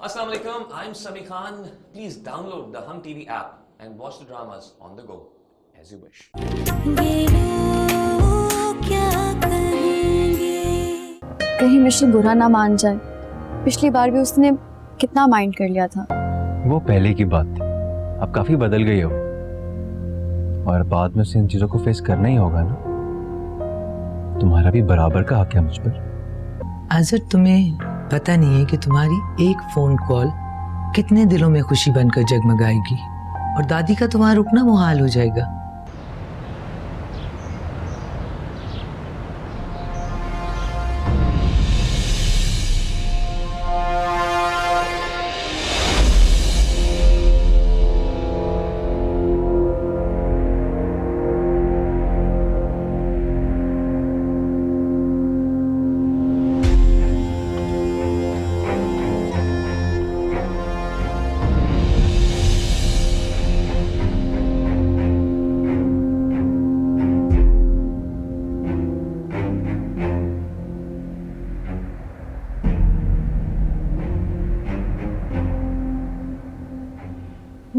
Assalamu alaikum, I'm Sami Khan. Please download the Hum TV app and watch the dramas on the go as you wish. कहीं Michel बुरा ना मान जाए। पिछली बार भी उसने कितना माइंड कर लिया था। वो पहले की बात थी, अब काफी बदल गई हो और बाद में से इन चीजों को फेस करना ही होगा ना। तुम्हारा भी बराबर का हक है मुझ पर। आज़र, तुम्हें पता नहीं है कि तुम्हारी एक फोन कॉल कितने दिलों में खुशी बनकर जगमगाएगी और दादी का तुम्हारा रुकना मुहाल हो जाएगा।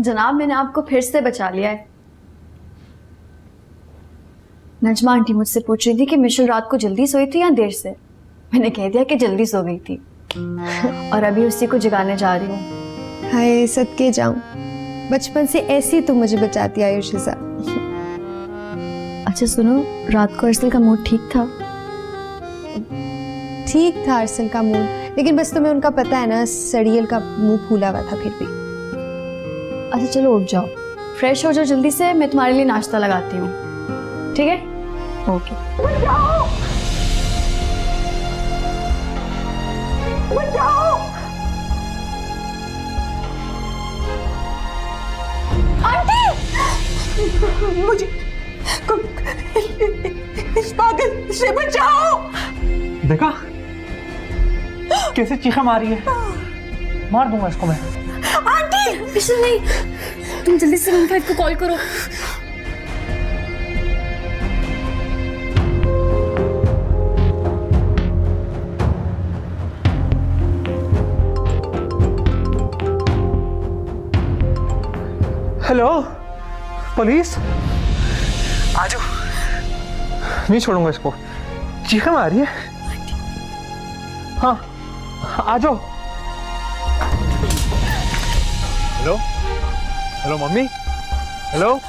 जनाब, मैंने आपको फिर से बचा लिया है। नजमा आंटी मुझसे पूछ रही थी कि मिशेल रात को जल्दी सोई थी या देर से। मैंने कह दिया कि जल्दी सो गई थी और अभी उसी को जगाने जा रही हूँ। हाय सदके जाऊं, बचपन से ऐसी तुम मुझे बचाती आई हो शिजा। अच्छा सुनो, रात को अरसल का मूड ठीक था? ठीक था अरसल का मूड, लेकिन बस तुम्हें उनका पता है ना, सड़ियल का मुंह फूला हुआ था फिर भी। अच्छा चलो उठ जाओ, फ्रेश हो जाओ जल्दी से, मैं तुम्हारे लिए नाश्ता लगाती हूँ। ठीक है? ओके। मुझे इस पागल से बचाओ। देखा कैसे चीखा मारी है, मार दूंगा इसको मैं। आंटी मिशेल नहीं, तुम जल्दी से 15 को कॉल करो। हेलो पुलिस, आ जाओ, नहीं छोड़ूंगा इसको, चीखा मारी है। हाँ आ जाओ। Hello hello mummy, hello.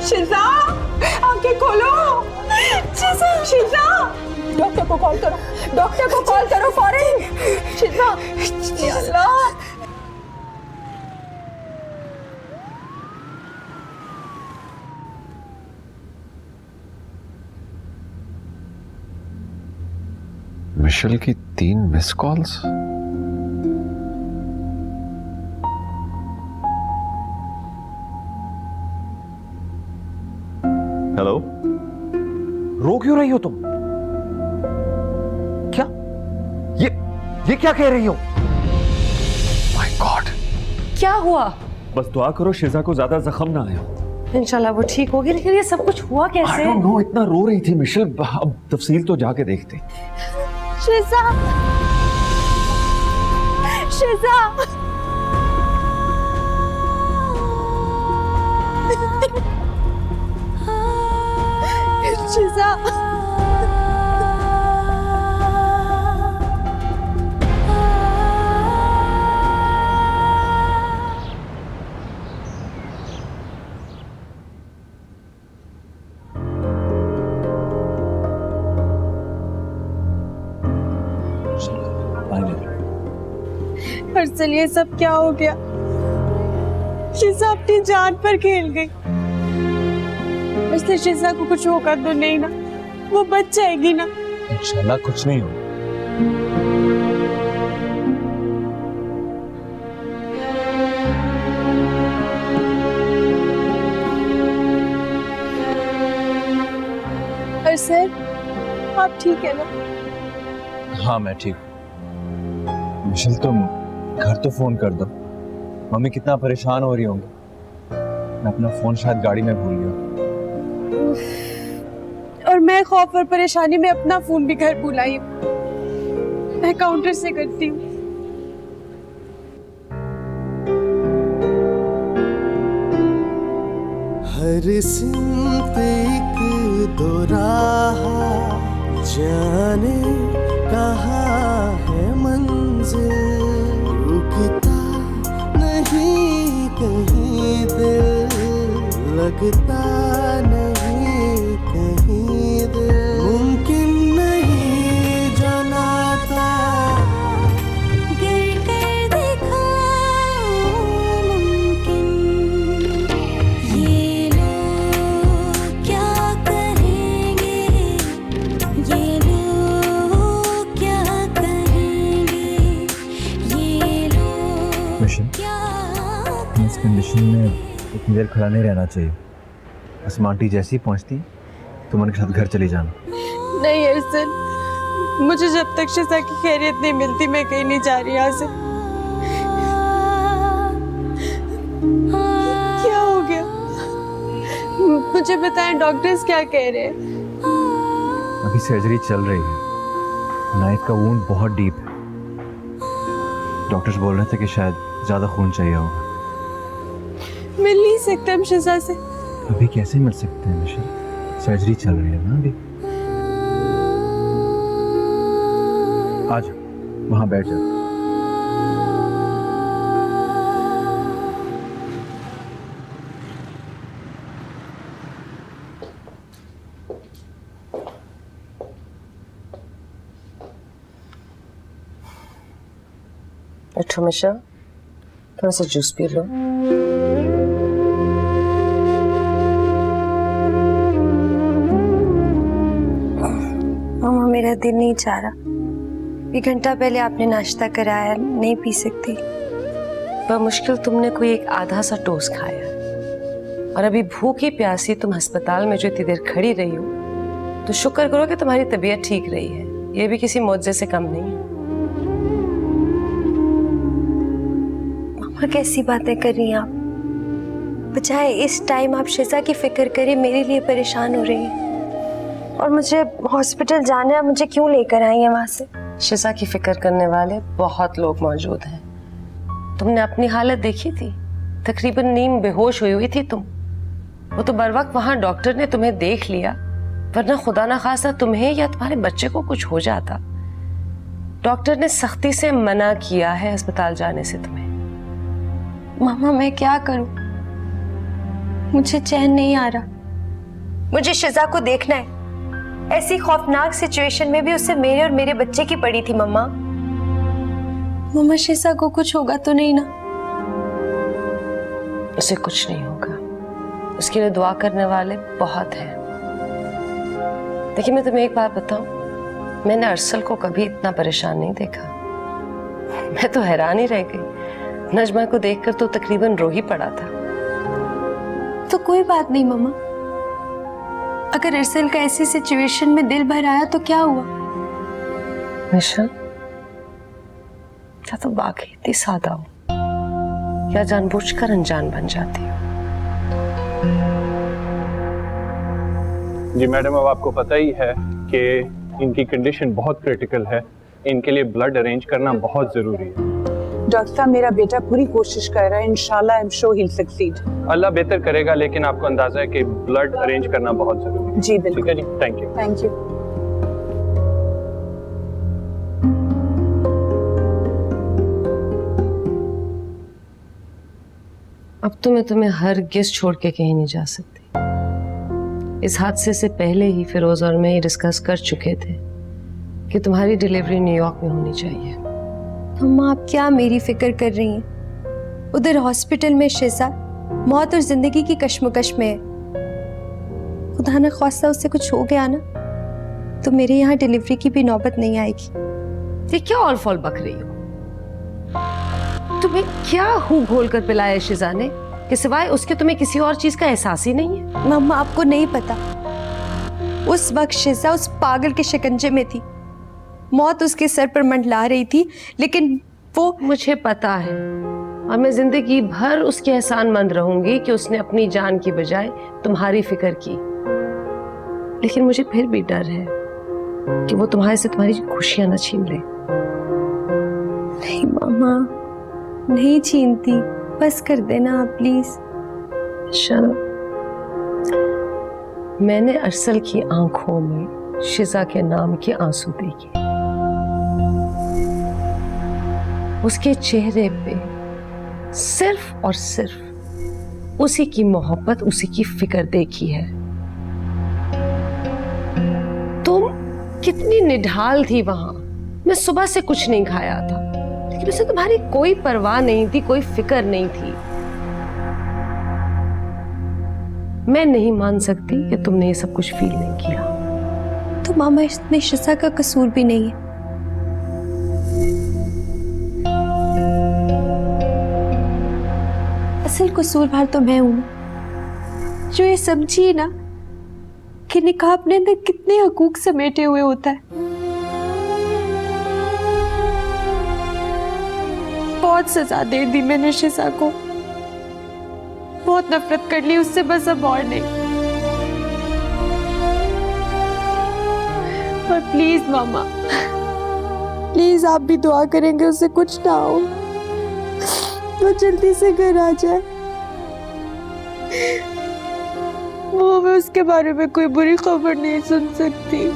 Shiza, आंखें खोलो। शिजा, डॉक्टर को कॉल करो, डॉक्टर को कॉल करो फौरन। शिजा, या अल्लाह। मिशेल की 3 मिस कॉल्स। हेलो, रो क्यों रही हो तुम? क्या ये क्या कह रही हो? माय गॉड, क्या हुआ? बस दुआ करो शिजा को ज्यादा जख्म ना आए हो। इंशाल्लाह वो ठीक होगी, लेकिन ये सब कुछ हुआ I कैसे? don't know, इतना रो रही थी मिशेल। अब तफसील तो जाके देखते। शिजा, शिजा, शिजा। अरसल ये सब क्या हो गया? शिजा अपनी जान पर खेल गई। इसलिए शिजा को कुछ होगा तो नहीं ना, वो बच जाएगी ना? इंशाल्लाह कुछ नहीं होगा। अरसल आप ठीक है ना? हाँ मैं ठीक हूँ। मिशेल तुम घर तो फोन कर दो, मम्मी कितना परेशान हो रही होंगी। मैं अपना फोन शायद गाड़ी में भूल गया। और मैं खौफ और परेशानी में अपना फोन भी घर भूल आई हूँ। मैं काउंटर से करती हूँ। हर सिमत एक दो राह, जाने कहाँ है मंजिल, रुकता नहीं कहीं दिल, लगता नहीं कहीं दिल, मुमकिन नहीं जनाता गिर कर देखा मुमकिन, ये लोग क्या करेंगे, ये लोग क्या करेंगे, ये लोग मिशेल क्या इस कंडीशन में इतनी देर खड़ा नहीं रहना चाहिए। असमा आंटी जैसी पहुंचती तुम उनके साथ घर चली जाना। नहीं अरसल, मुझे जब तक शिजा की खैरियत नहीं मिलती मैं कहीं नहीं जा रही यहाँ से। क्या हो गया? मुझे बताएं डॉक्टर्स क्या कह रहे हैं? अभी सर्जरी चल रही है, नाइफ का वुंड बहुत डीप है। डॉक्टर्स बोल रहे थे कि शायद ज्यादा खून चाहिए होगा। मिल नहीं सकते हम शिजा से? अभी कैसे मिल सकते हैं मिशेल, सर्जरी चल रही है ना अभी। आज वहां बैठ जाओ। बैठो मिशेल, थोड़ा सा जूस पी लो। मामा मेरा दिल नहीं चाह रहा। एक घंटा पहले आपने नाश्ता कराया, नहीं पी सकती। बमुश्किल तुमने कोई एक आधा सा टोस्ट खाया और अभी भूखी प्यासी तुम अस्पताल में जो इतनी देर खड़ी रही हो, तो शुक्र करो कि तुम्हारी तबीयत ठीक रही है। ये भी किसी मौजे से कम नहीं है। मामा कैसी बातें कर रही हैं आप? बजाय इस टाइम आप शिजा की फिक्र करें, मेरे लिए परेशान हो रही हैं। और मुझे हॉस्पिटल जाना है, मुझे क्यों लेकर आई हैं वहां से? शिजा की फिक्र करने वाले बहुत लोग मौजूद हैं। तुमने अपनी हालत देखी थी, तकरीबन नीम बेहोश हुई थी तुम। वो तो बर वक्त वहां डॉक्टर ने तुम्हें देख लिया, वरना खुदा ना खास्ता तुम्हें या तुम्हारे बच्चे को कुछ हो जाता। डॉक्टर ने सख्ती से मना किया है अस्पताल जाने से तुम्हें। मामा मैं क्या करूं? मुझे चैन नहीं आ रहा। मुझे शिजा को देखना है। ऐसी खौफनाक सिचुएशन में भी उससे मेरे और मेरे बच्चे की पड़ी थी। मम्मा मम्मा शिजा को कुछ होगा तो नहीं ना? उसे कुछ नहीं होगा, उसके लिए दुआ करने वाले बहुत हैं। देखिए मैं तुम्हें एक बात बताऊं, मैंने अरसल को कभी इतना परेशान नहीं देखा। मैं तो हैरान ही रह गई। नजमा को देखकर तो तकरीबन रो ही पड़ा था। तो कोई बात नहीं मम्मा, अगर अरसल का ऐसी सिचुएशन में दिल भर आया तो क्या हुआ? मिशेल, क्या तो बाकी इतनी सादा हो या जानबूझकर अनजान बन जाती हो? जी मैडम, अब आपको पता ही है कि इनकी कंडीशन बहुत क्रिटिकल है। इनके लिए ब्लड अरेंज करना बहुत जरूरी है। डॉक्टर साहब मेरा बेटा पूरी कोशिश कर रहा है, इंशाल्लाह I am sure he will succeed. अल्लाह बेहतर करेगा, लेकिन आपको अंदाजा है कि ब्लड अरेंज करना बहुत जरूरी है। जी बिल्कुल। ठीक है जी, थैंक यू। Thank you. अब तो मैं तुम्हें हरगिज़ छोड़ के कहीं नहीं जा सकती। इस हादसे से पहले ही फिरोज और मैं ये डिस्कस कर चुके थे कि तुम्हारी डिलीवरी न्यूयॉर्क में होनी चाहिए। अम्मा आप क्या मेरी फिक्र कर रही हैं? उधर हॉस्पिटल में शिजा मौत और जिंदगी की कश्मकश में है। खुदा न ख्वास्ता उससे कुछ हो गया ना तो मेरे यहाँ डिलीवरी की भी नौबत नहीं आएगी। ये क्या ऑल फॉल बक रही हो? तुम्हें क्या हूँ घोल कर पिलाया शिजा ने कि सिवाय उसके तुम्हें किसी और चीज का एहसास ही नहीं है? मम्मा आपको नहीं पता, उस वक्त शिजा उस पागल के शिकंजे में थी। मौत उसके सर पर मंडला रही थी, लेकिन वो मुझे पता है और मैं जिंदगी भर उसके एहसानमंद रहूंगी कि उसने अपनी जान की बजाय तुम्हारी फिक्र की। लेकिन मुझे फिर भी डर है कि वो तुम्हारे से तुम्हारी खुशियां न छीन ले। नहीं मामा, नहीं छीनती, बस कर देना आप प्लीज। शर्म, मैंने अरसल की आंखों में शिजा के नाम के आंसू देखे, उसके चेहरे पे सिर्फ और सिर्फ उसी की मोहब्बत, उसी की फिक्र देखी है। तुम कितनी निढाल थी वहां। मैं सुबह से कुछ नहीं खाया था, लेकिन उसे तुम्हारी कोई परवाह नहीं थी, कोई फिक्र नहीं थी। मैं नहीं मान सकती कि तुमने ये सब कुछ फील नहीं किया। तो मामा इसमें शिजा का कसूर भी नहीं है। असल कसूरवार तो मैं हूं जो ये समझी ना कि निकाह अपने अंदर कितने हकूक समेटे हुए होता है। बहुत सजा दे दी मैंने शिजा को, बहुत नफरत कर ली उससे, बस अब और नहीं। और प्लीज मामा, प्लीज आप भी दुआ करेंगे उससे कुछ ना हो, वो जल्दी से घर आ जाए। वो मैं उसके बारे में कोई बुरी खबर नहीं सुन सकती।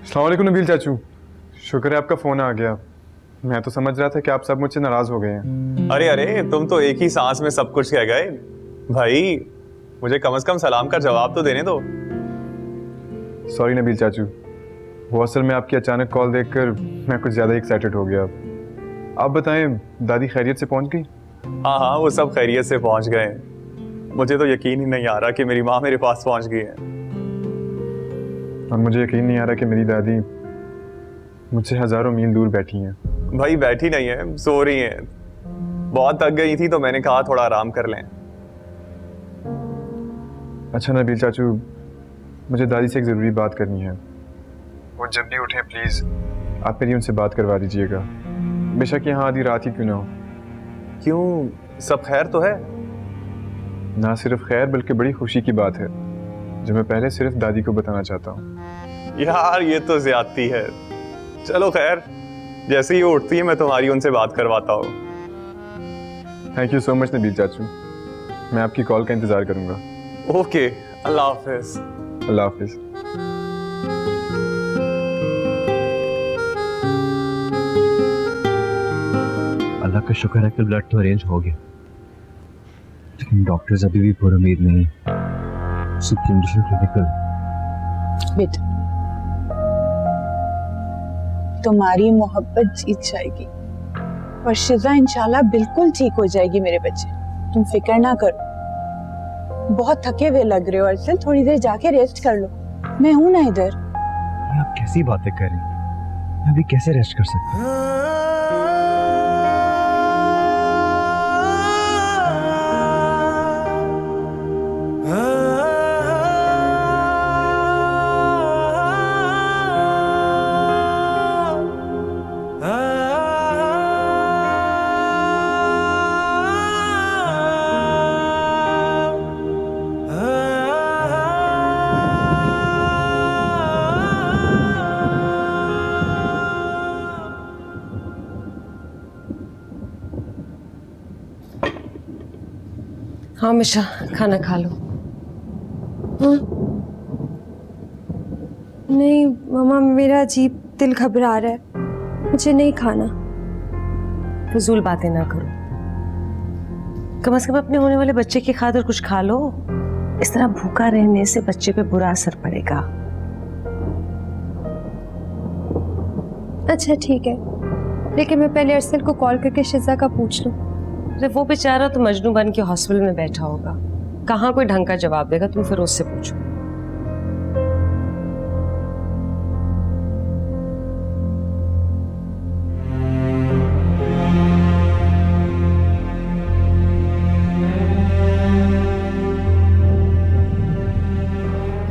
अस्सलाम वालेकुम नबील चाचू, शुक्र है आपका फ़ोन आ गया। मैं तो समझ रहा था कि आप सब मुझसे नाराज़ हो गए हैं। अरे अरे, तुम तो एक ही सांस में सब कुछ कह गए भाई। मुझे कम से कम सलाम का जवाब तो देने दो। सॉरी नबील चाचू, वो असल में आपकी अचानक कॉल देखकर मैं कुछ ज़्यादा एक्साइटेड हो गया। आप बताएं, दादी खैरियत से पहुंच गई? हाँ हाँ, वो सब खैरियत से पहुंच गए। मुझे तो यकीन ही नहीं आ रहा कि मेरी माँ मेरे पास पहुंच गई है। और मुझे यकीन नहीं आ रहा कि मेरी दादी मुझसे हज़ारों मील दूर बैठी हैं। भाई बैठी नहीं है, सो रही हैं। बहुत थक गई थी तो मैंने कहा थोड़ा आराम कर लें। अच्छा नबील चाचू, मुझे दादी से एक ज़रूरी बात करनी है। वो जब भी उठें प्लीज़ आप मेरी उनसे बात करवा दीजिएगा, बेशक यहाँ आधी रात ही क्यों ना हो। क्यों, सब खैर तो है? ना सिर्फ खैर बल्कि बड़ी खुशी की बात है जो मैं पहले सिर्फ दादी को बताना चाहता हूँ। यार ये तो ज्यादती है। चलो खैर, जैसे ही वो उठती है मैं तुम्हारी उनसे बात करवाता हूँ। Thank you so much Nabeel चाचू, मैं आपकी कॉल का इंतज़ार करूँगा। ओके, अल्लाह हाफिज। अल्लाह हाफिज। अल्लाह का शुक्र है कि ब्लड तो अरेंज हो गया, लेकिन डॉक्टर्स अभी भी पूरी उम्मीद नहीं है। उसकी कंडीशन क्रिटिकल। बेटा, तुम्हारी मोहब्बत जीत जाएगी और शिजा इंशाल्लाह बिल्कुल ठीक हो जाएगी मेरे बच्चे, तुम फिक्र ना करो। बहुत थके हुए लग रहे हो अर्सल, थोड़ी देर जाके रेस्ट कर लो, मैं हूं ना इधर। ये आप कैसी बातें कर रही हैं? मैं अभी कैसे रेस्ट कर सकता हूँ? हाँ मिशा, खाना खा लो। हाँ? नहीं मामा, मेरा अजीब दिल घबरा रहा है, मुझे नहीं खाना। फजूल बातें ना करो, कम से कम अपने होने वाले बच्चे की खातिर कुछ खा लो। इस तरह भूखा रहने से बच्चे पे बुरा असर पड़ेगा। अच्छा ठीक है, लेकिन मैं पहले अरसल को कॉल करके शिजा का पूछ लूं। अरे वो बेचारा तो मजनू बन के हॉस्पिटल में बैठा होगा, कहाँ कोई ढंग का जवाब देगा। तुम फिर उससे पूछो।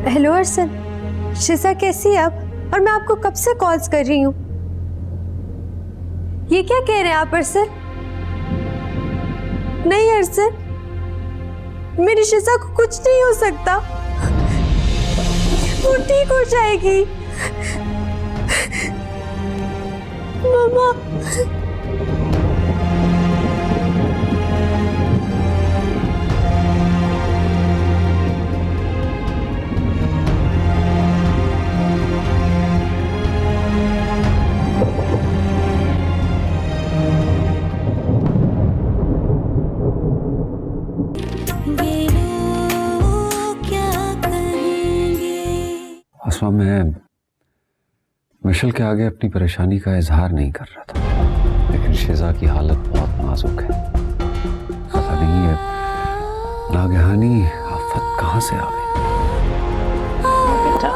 हेलो अरसल, शिजा कैसी है अब? और मैं आपको कब से कॉल्स कर रही हूँ। ये क्या कह रहे हैं आप अरसल? नहीं अरसल, मेरी शिजा को कुछ नहीं हो सकता, वो ठीक हो जाएगी। मामा अस्मा, मैं मिशेल के आगे अपनी परेशानी का इजहार नहीं कर रहा था, लेकिन शिजा की हालत बहुत नाजुक है। पता नहीं है नागहानी आफत कहाँ से आ गई। बेटा